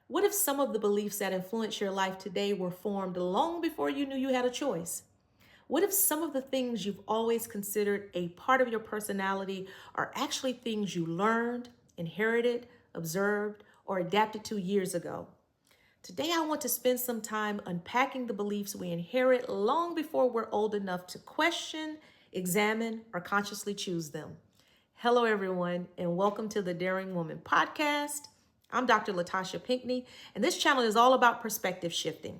What if some of the beliefs that influence your life today were formed long before you knew you had a choice? What if some of the things you've always considered a part of your personality are actually things you learned, inherited, observed, or adapted to years ago? Today, I want to spend some time unpacking the beliefs we inherit long before we're old enough to question, examine, or consciously choose them. Hello, everyone, and welcome to the Daring Woman podcast. I'm Dr. Latasha Pinckney, and this channel is all about perspective shifting.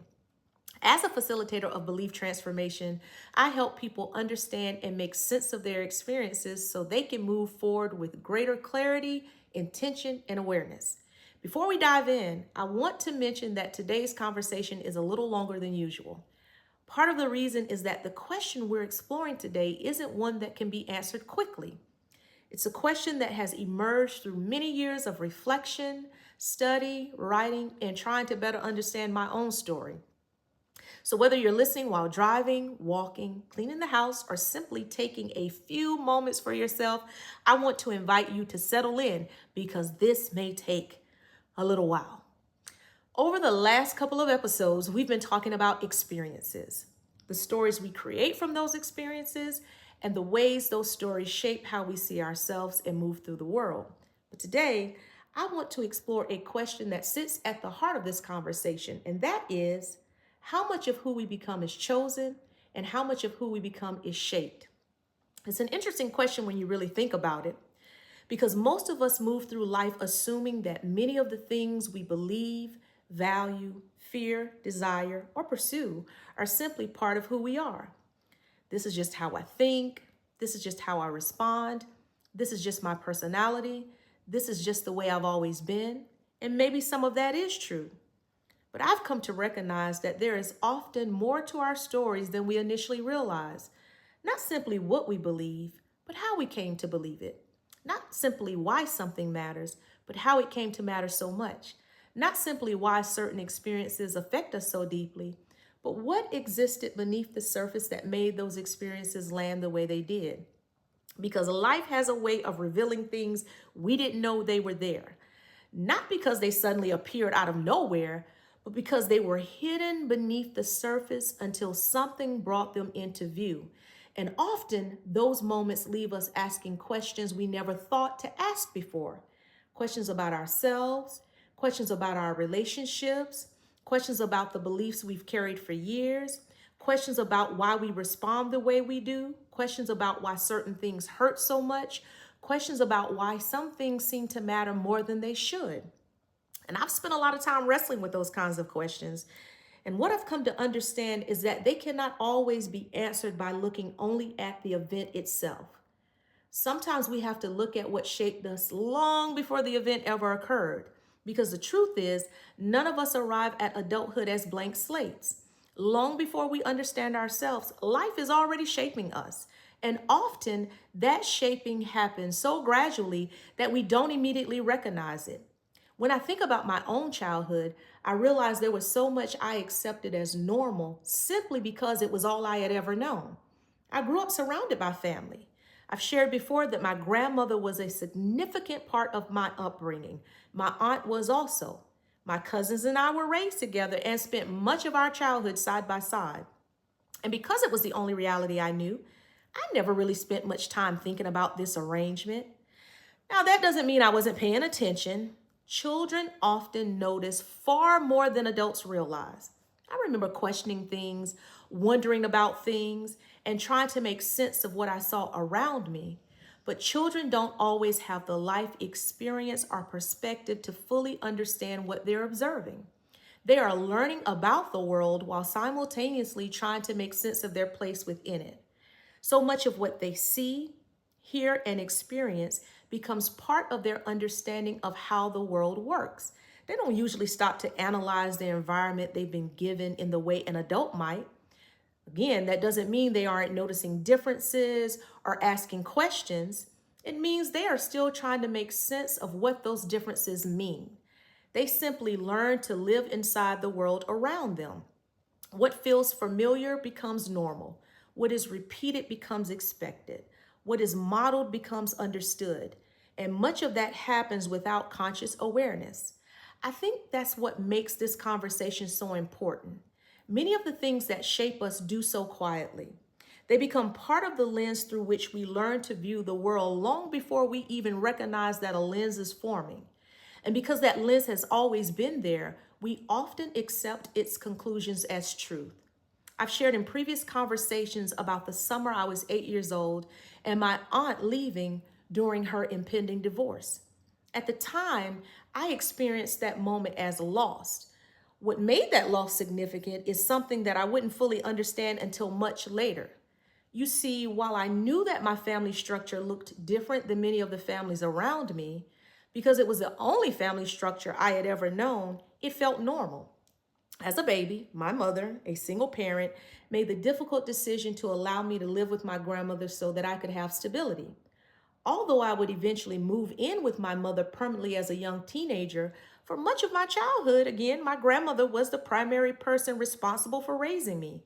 As a facilitator of belief transformation, I help people understand and make sense of their experiences so they can move forward with greater clarity, intention, and awareness. Before we dive in, I want to mention that today's conversation is a little longer than usual. Part of the reason is that the question we're exploring today isn't one that can be answered quickly. It's a question that has emerged through many years of reflection, study, writing, and trying to better understand my own story. So, whether you're listening while driving, walking, cleaning the house, or simply taking a few moments for yourself, I want to invite you to settle in because this may take a little while. Over the last couple of episodes, we've been talking about experiences, the stories we create from those experiences, and the ways those stories shape how we see ourselves and move through the world. But today, I want to explore a question that sits at the heart of this conversation, and that is, how much of who we become is chosen and how much of who we become is shaped? It's an interesting question when you really think about it, because most of us move through life assuming that many of the things we believe, value, fear, desire, or pursue are simply part of who we are. This is just how I think. This is just how I respond. This is just my personality. This is just the way I've always been. And maybe some of that is true. But I've come to recognize that there is often more to our stories than we initially realize. Not simply what we believe, but how we came to believe it. Not simply why something matters, but how it came to matter so much. Not simply why certain experiences affect us so deeply, but what existed beneath the surface that made those experiences land the way they did. Because life has a way of revealing things we didn't know they were there. Not because they suddenly appeared out of nowhere, but because they were hidden beneath the surface until something brought them into view. And often those moments leave us asking questions we never thought to ask before. Questions about ourselves, questions about our relationships, questions about the beliefs we've carried for years, questions about why we respond the way we do, questions about why certain things hurt so much, questions about why some things seem to matter more than they should. And I've spent a lot of time wrestling with those kinds of questions. And what I've come to understand is that they cannot always be answered by looking only at the event itself. Sometimes we have to look at what shaped us long before the event ever occurred. Because the truth is, none of us arrive at adulthood as blank slates. Long before we understand ourselves, life is already shaping us. And often that shaping happens so gradually that we don't immediately recognize it. When I think about my own childhood, I realized there was so much I accepted as normal simply because it was all I had ever known. I grew up surrounded by family. I've shared before that my grandmother was a significant part of my upbringing. My aunt was also. My cousins and I were raised together and spent much of our childhood side by side. And because it was the only reality I knew, I never really spent much time thinking about this arrangement. Now, that doesn't mean I wasn't paying attention. Children often notice far more than adults realize. I remember questioning things, wondering about things, and trying to make sense of what I saw around me. But children don't always have the life experience or perspective to fully understand what they're observing. They are learning about the world while simultaneously trying to make sense of their place within it. So much of what they see, hear, and experience becomes part of their understanding of how the world works. They don't usually stop to analyze the environment they've been given in the way an adult might. Again, that doesn't mean they aren't noticing differences or asking questions. It means they are still trying to make sense of what those differences mean. They simply learn to live inside the world around them. What feels familiar becomes normal. What is repeated becomes expected. What is modeled becomes understood. And much of that happens without conscious awareness. I think that's what makes this conversation so important. Many of the things that shape us do so quietly. They become part of the lens through which we learn to view the world long before we even recognize that a lens is forming. And because that lens has always been there, we often accept its conclusions as truth. I've shared in previous conversations about the summer I was 8 years old and my aunt leaving during her impending divorce. At the time, I experienced that moment as lost. What made that loss significant is something that I wouldn't fully understand until much later. You see, while I knew that my family structure looked different than many of the families around me, because it was the only family structure I had ever known, it felt normal. As a baby, my mother, a single parent, made the difficult decision to allow me to live with my grandmother so that I could have stability. Although I would eventually move in with my mother permanently as a young teenager, for much of my childhood, again, my grandmother was the primary person responsible for raising me.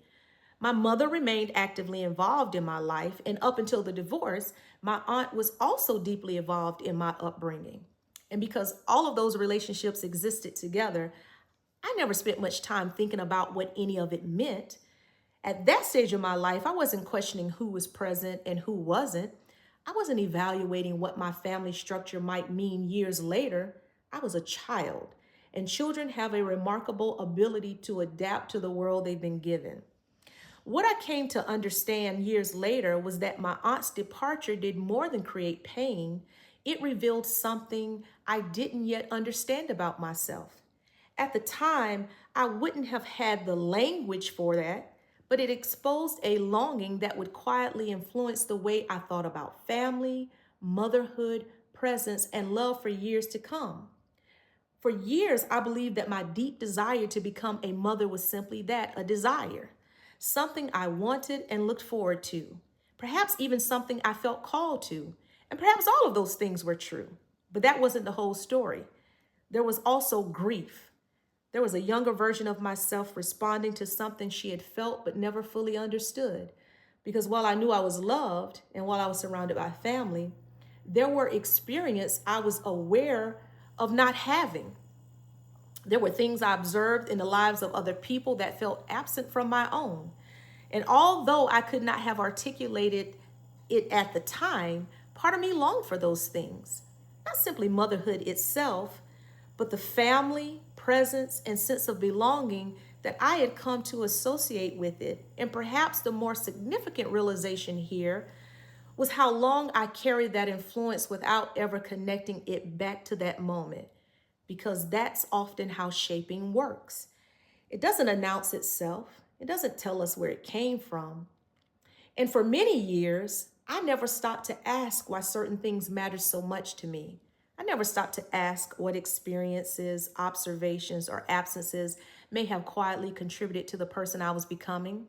My mother remained actively involved in my life, and up until the divorce, my aunt was also deeply involved in my upbringing. And because all of those relationships existed together, I never spent much time thinking about what any of it meant. At that stage of my life, I wasn't questioning who was present and who wasn't. I wasn't evaluating what my family structure might mean years later. I was a child, and children have a remarkable ability to adapt to the world they've been given. What I came to understand years later was that my aunt's departure did more than create pain. It revealed something I didn't yet understand about myself. At the time, I wouldn't have had the language for that, but it exposed a longing that would quietly influence the way I thought about family, motherhood, presence, and love for years to come. For years, I believed that my deep desire to become a mother was simply that, a desire, something I wanted and looked forward to, perhaps even something I felt called to, and perhaps all of those things were true. But that wasn't the whole story. There was also grief. There was a younger version of myself responding to something she had felt but never fully understood. Because while I knew I was loved and while I was surrounded by family, there were experiences I was aware of not having. There were things I observed in the lives of other people that felt absent from my own. And although I could not have articulated it at the time, part of me longed for those things. Not simply motherhood itself, but the family, presence, and sense of belonging that I had come to associate with it. And perhaps the more significant realization here was how long I carried that influence without ever connecting it back to that moment, because that's often how shaping works. It doesn't announce itself, it doesn't tell us where it came from. And for many years, I never stopped to ask why certain things mattered so much to me. I never stopped to ask what experiences, observations, or absences may have quietly contributed to the person I was becoming.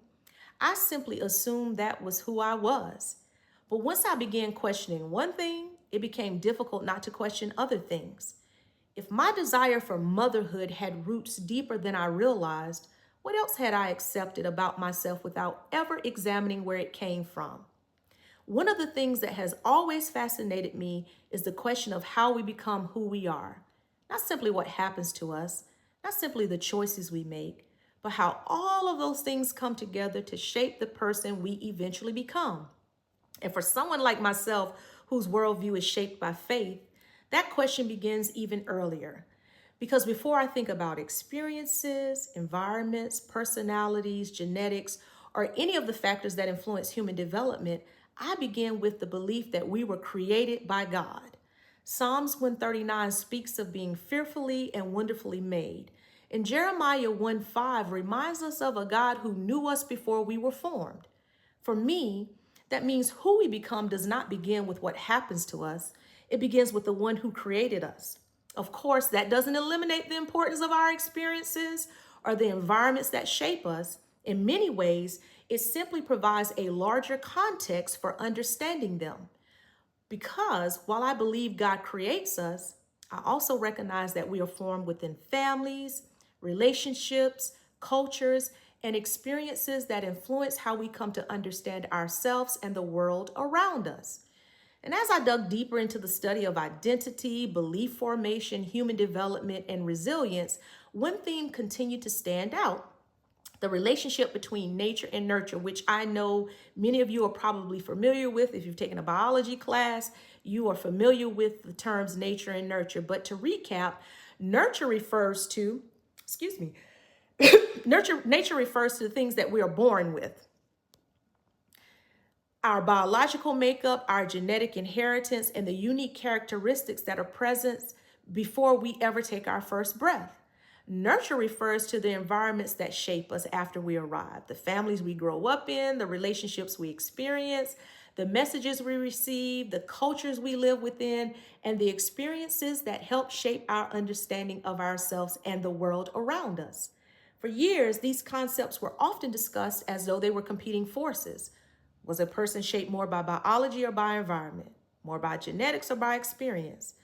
I simply assumed that was who I was. But once I began questioning one thing, it became difficult not to question other things. If my desire for motherhood had roots deeper than I realized, what else had I accepted about myself without ever examining where it came from? One of the things that has always fascinated me is the question of how we become who we are. Not simply what happens to us, not simply the choices we make, but how all of those things come together to shape the person we eventually become. And for someone like myself, whose worldview is shaped by faith, that question begins even earlier. Because before I think about experiences, environments, personalities, genetics, or any of the factors that influence human development, I begin with the belief that we were created by God. Psalms 139 speaks of being fearfully and wonderfully made. And Jeremiah 1:5 reminds us of a God who knew us before we were formed. For me, that means who we become does not begin with what happens to us. It begins with the one who created us. Of course, that doesn't eliminate the importance of our experiences or the environments that shape us. In many ways, it simply provides a larger context for understanding them. Because while I believe God creates us, I also recognize that we are formed within families, relationships, cultures, and experiences that influence how we come to understand ourselves and the world around us. And as I dug deeper into the study of identity, belief formation, human development, and resilience, one theme continued to stand out: the relationship between nature and nurture, which I know many of you are probably familiar with. If you've taken a biology class, you are familiar with the terms nature and nurture. But to recap, nurture refers to, excuse me, nature refers to the things that we are born with: our biological makeup, our genetic inheritance, and the unique characteristics that are present before we ever take our first breath. Nurture refers to the environments that shape us after we arrive: the families we grow up in, the relationships we experience, the messages we receive, the cultures we live within, and the experiences that help shape our understanding of ourselves and the world around us. For years, these concepts were often discussed as though they were competing forces. Was a person shaped more by biology or by environment? More by genetics or by experience?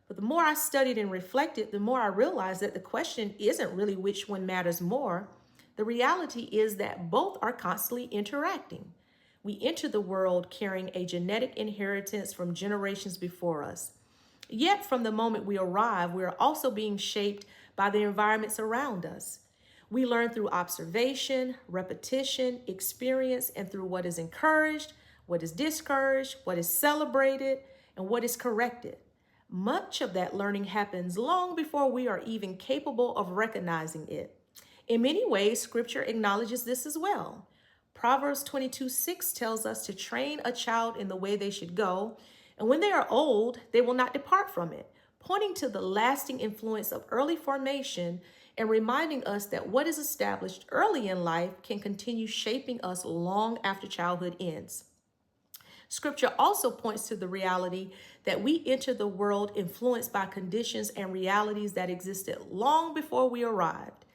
But the more I studied and reflected, the more I realized that the question isn't really which one matters more. The reality is that both are constantly interacting. We enter the world carrying a genetic inheritance from generations before us. Yet, from the moment we arrive, we are also being shaped by the environments around us. We learn through observation, repetition, experience, and through what is encouraged, what is discouraged, what is celebrated, and what is corrected. Much of that learning happens long before we are even capable of recognizing it. In many ways, Scripture acknowledges this as well. Proverbs 22:6 tells us to train a child in the way they should go, and when they are old, they will not depart from it, pointing to the lasting influence of early formation and reminding us that what is established early in life can continue shaping us long after childhood ends. Scripture also points to the reality that we enter the world influenced by conditions and realities that existed long before we arrived.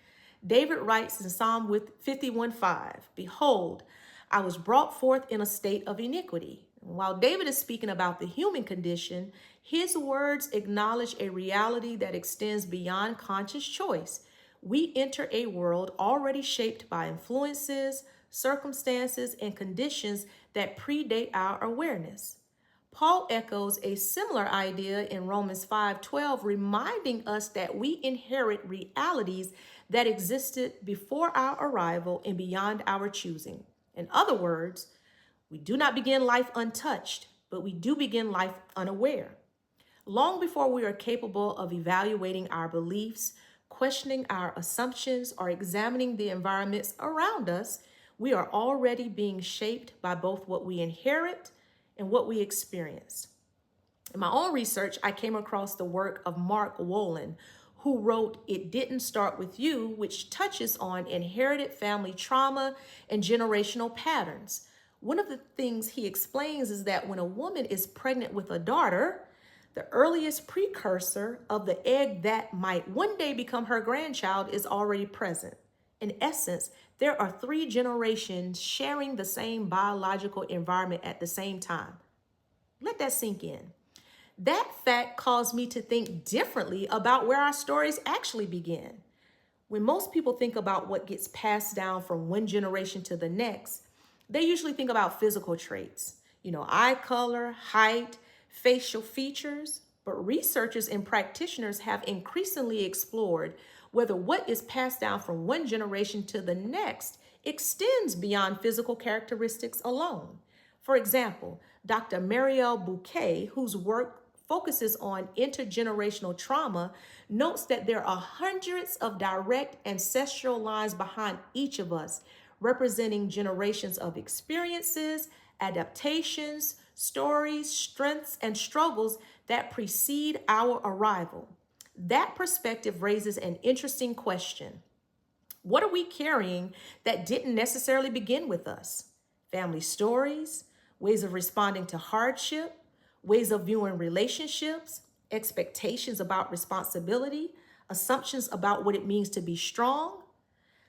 David writes in Psalm 51:5, "Behold, I was brought forth in a state of iniquity." While David is speaking about the human condition, his words acknowledge a reality that extends beyond conscious choice. We enter a world already shaped by influences, circumstances, and conditions that predate our awareness. Paul echoes a similar idea in Romans 5:12, reminding us that we inherit realities that existed before our arrival and beyond our choosing. In other words, we do not begin life untouched, but we do begin life unaware. Long before we are capable of evaluating our beliefs, questioning our assumptions, or examining the environments around us, we are already being shaped by both what we inherit and what we experience. In my own research, I came across the work of Mark Wolin, who wrote It Didn't Start With You, which touches on inherited family trauma and generational patterns. One of the things he explains is that when a woman is pregnant with a daughter, the earliest precursor of the egg that might one day become her grandchild is already present. In essence, there are 3 generations sharing the same biological environment at the same time. Let that sink in. That fact caused me to think differently about where our stories actually begin. When most people think about what gets passed down from one generation to the next, they usually think about physical traits, eye color, height, facial features. But researchers and practitioners have increasingly explored whether what is passed down from one generation to the next extends beyond physical characteristics alone. For example, Dr. Marielle Bouquet, whose work focuses on intergenerational trauma, notes that there are hundreds of direct ancestral lines behind each of us, representing generations of experiences, adaptations, stories, strengths, and struggles that precede our arrival. That perspective raises an interesting question. What are we carrying that didn't necessarily begin with us? Family stories, ways of responding to hardship, ways of viewing relationships, expectations about responsibility, assumptions about what it means to be strong.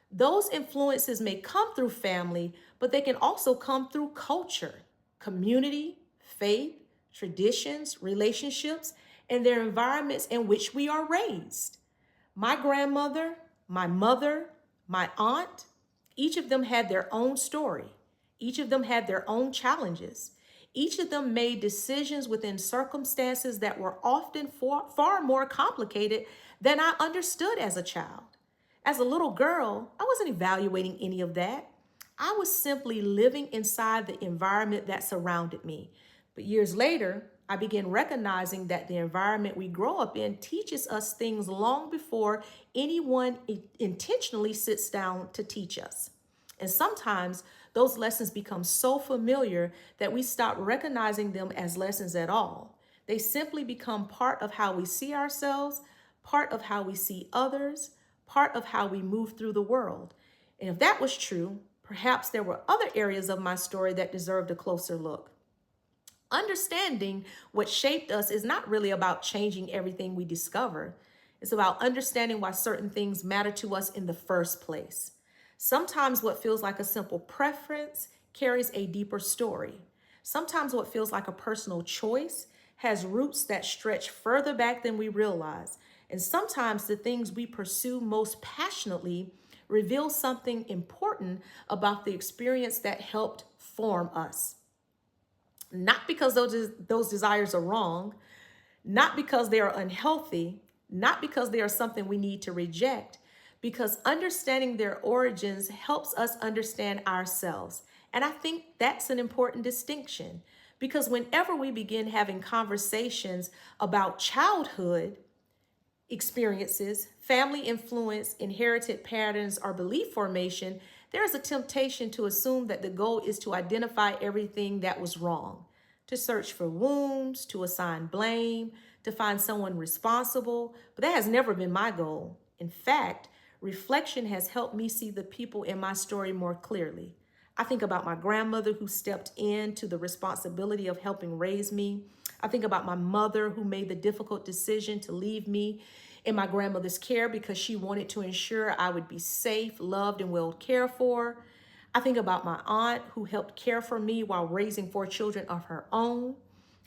Those influences may come through family, but they can also come through culture, community, faith, traditions, relationships, and their environments in which we are raised. My grandmother, my mother, my aunt, each of them had their own story. Each of them had their own challenges. Each of them made decisions within circumstances that were often far more complicated than I understood as a child. As a little girl, I wasn't evaluating any of that. I was simply living inside the environment that surrounded me. But years later, I began recognizing that the environment we grow up in teaches us things long before anyone intentionally sits down to teach us. And sometimes those lessons become so familiar that we stop recognizing them as lessons at all. They simply become part of how we see ourselves, part of how we see others, part of how we move through the world. And if that was true, perhaps there were other areas of my story that deserved a closer look. Understanding what shaped us is not really about changing everything we discover. It's about understanding why certain things matter to us in the first place. Sometimes what feels like a simple preference carries a deeper story. Sometimes what feels like a personal choice has roots that stretch further back than we realize. And sometimes the things we pursue most passionately reveal something important about the experience that helped form us. Not because those desires are wrong, not because they are unhealthy, not because they are something we need to reject, because understanding their origins helps us understand ourselves. And I think that's an important distinction, because whenever we begin having conversations about childhood experiences, family influence, inherited patterns, or belief formation, there is a temptation to assume that the goal is to identify everything that was wrong, to search for wounds, to assign blame, to find someone responsible. But that has never been my goal. In fact, reflection has helped me see the people in my story more clearly. I think about my grandmother who stepped into the responsibility of helping raise me. I think about my mother who made the difficult decision to leave me in my grandmother's care because she wanted to ensure I would be safe, loved, and well cared for. I think about my aunt who helped care for me while raising 4 children of her own.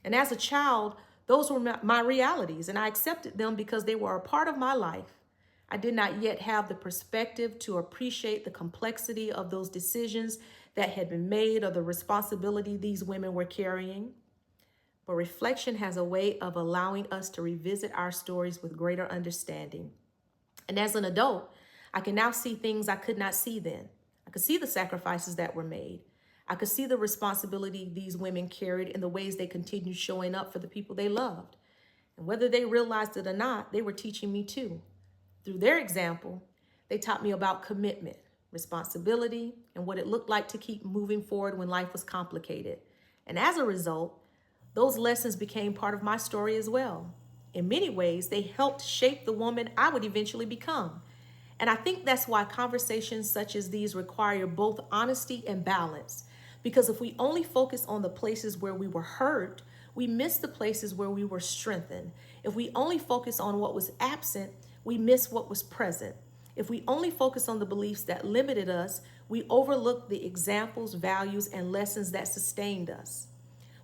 And as a child, those were my realities, and I accepted them because they were a part of my life. I did not yet have the perspective to appreciate the complexity of those decisions that had been made or the responsibility these women were carrying. But reflection has a way of allowing us to revisit our stories with greater understanding. And as an adult, I can now see things I could not see then. I could see the sacrifices that were made. I could see the responsibility these women carried in the ways they continued showing up for the people they loved. And whether they realized it or not, they were teaching me too. Through their example, they taught me about commitment, responsibility, and what it looked like to keep moving forward when life was complicated. And as a result, those lessons became part of my story as well. In many ways, they helped shape the woman I would eventually become. And I think that's why conversations such as these require both honesty and balance. Because if we only focus on the places where we were hurt, we miss the places where we were strengthened. If we only focus on what was absent, we miss what was present. If we only focus on the beliefs that limited us, we overlook the examples, values, and lessons that sustained us.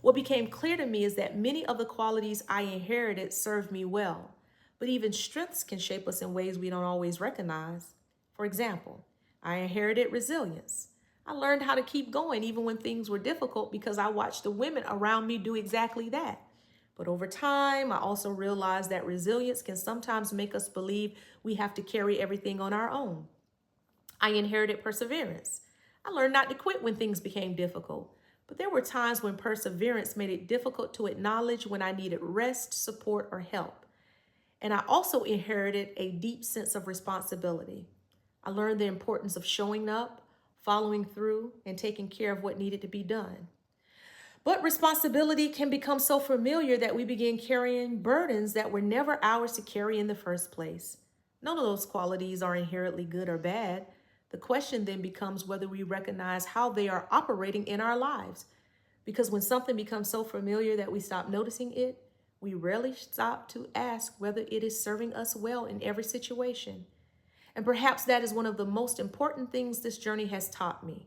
What became clear to me is that many of the qualities I inherited served me well, but even strengths can shape us in ways we don't always recognize. For example, I inherited resilience. I learned how to keep going even when things were difficult because I watched the women around me do exactly that. But over time, I also realized that resilience can sometimes make us believe we have to carry everything on our own. I inherited perseverance. I learned not to quit when things became difficult. But there were times when perseverance made it difficult to acknowledge when I needed rest, support, or help. And I also inherited a deep sense of responsibility. I learned the importance of showing up, following through, and taking care of what needed to be done. But responsibility can become so familiar that we begin carrying burdens that were never ours to carry in the first place. None of those qualities are inherently good or bad. The question then becomes whether we recognize how they are operating in our lives. Because when something becomes so familiar that we stop noticing it, we rarely stop to ask whether it is serving us well in every situation. And perhaps that is one of the most important things this journey has taught me.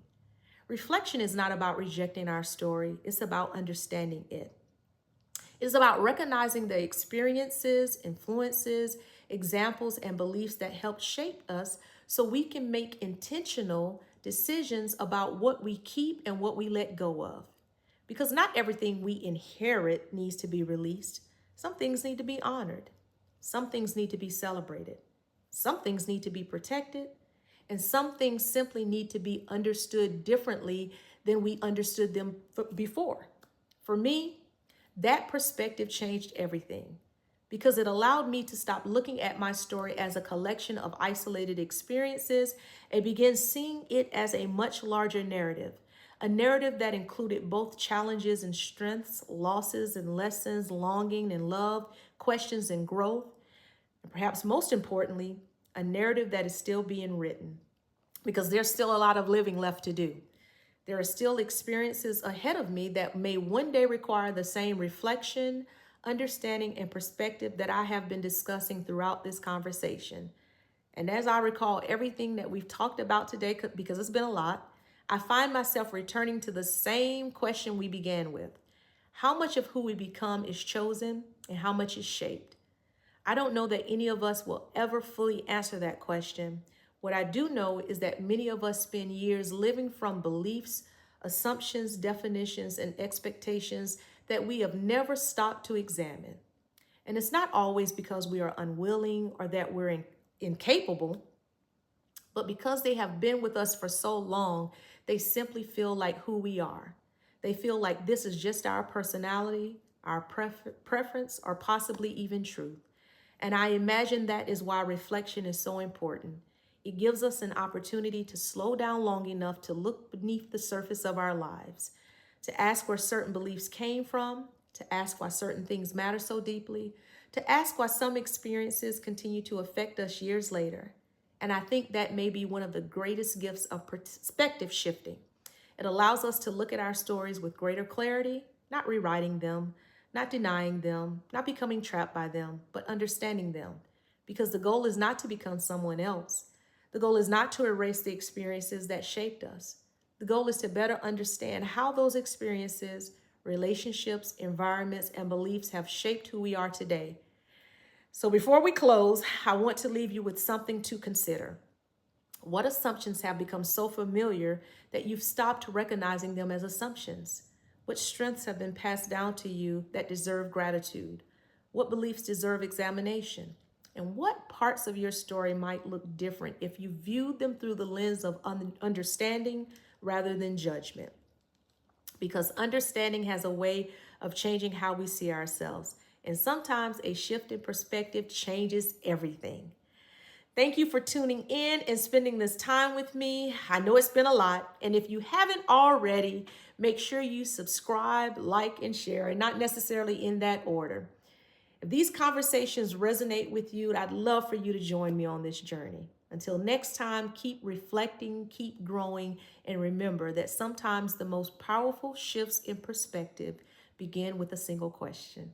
Reflection is not about rejecting our story, it's about understanding it. It is about recognizing the experiences, influences, examples, and beliefs that helped shape us so we can make intentional decisions about what we keep and what we let go of. Because not everything we inherit needs to be released. Some things need to be honored. Some things need to be celebrated. Some things need to be protected. And some things simply need to be understood differently than we understood them before. For me, that perspective changed everything because it allowed me to stop looking at my story as a collection of isolated experiences and begin seeing it as a much larger narrative. A narrative that included both challenges and strengths, losses and lessons, longing and love, questions and growth, and perhaps most importantly, a narrative that is still being written because there's still a lot of living left to do. There are still experiences ahead of me that may one day require the same reflection, understanding, and perspective that I have been discussing throughout this conversation. And as I recall everything that we've talked about today, because it's been a lot, I find myself returning to the same question we began with. How much of who we become is chosen and how much is shaped? I don't know that any of us will ever fully answer that question. What I do know is that many of us spend years living from beliefs, assumptions, definitions, and expectations that we have never stopped to examine. And it's not always because we are unwilling or that we're incapable, but because they have been with us for so long, they simply feel like who we are. They feel like this is just our personality, our preference, or possibly even truth. And I imagine that is why reflection is so important. It gives us an opportunity to slow down long enough to look beneath the surface of our lives, to ask where certain beliefs came from, to ask why certain things matter so deeply, to ask why some experiences continue to affect us years later. And I think that may be one of the greatest gifts of perspective shifting. It allows us to look at our stories with greater clarity, not rewriting them, not denying them, not becoming trapped by them, but understanding them. Because the goal is not to become someone else. The goal is not to erase the experiences that shaped us. The goal is to better understand how those experiences, relationships, environments, and beliefs have shaped who we are today. So before we close, I want to leave you with something to consider. What assumptions have become so familiar that you've stopped recognizing them as assumptions? What strengths have been passed down to you that deserve gratitude? What beliefs deserve examination? And what parts of your story might look different if you viewed them through the lens of understanding rather than judgment? Because understanding has a way of changing how we see ourselves. And sometimes a shift in perspective changes everything. Thank you for tuning in and spending this time with me. I know it's been a lot. And if you haven't already, make sure you subscribe, like, and share, and not necessarily in that order. If these conversations resonate with you, I'd love for you to join me on this journey. Until next time, keep reflecting, keep growing, and remember that sometimes the most powerful shifts in perspective begin with a single question.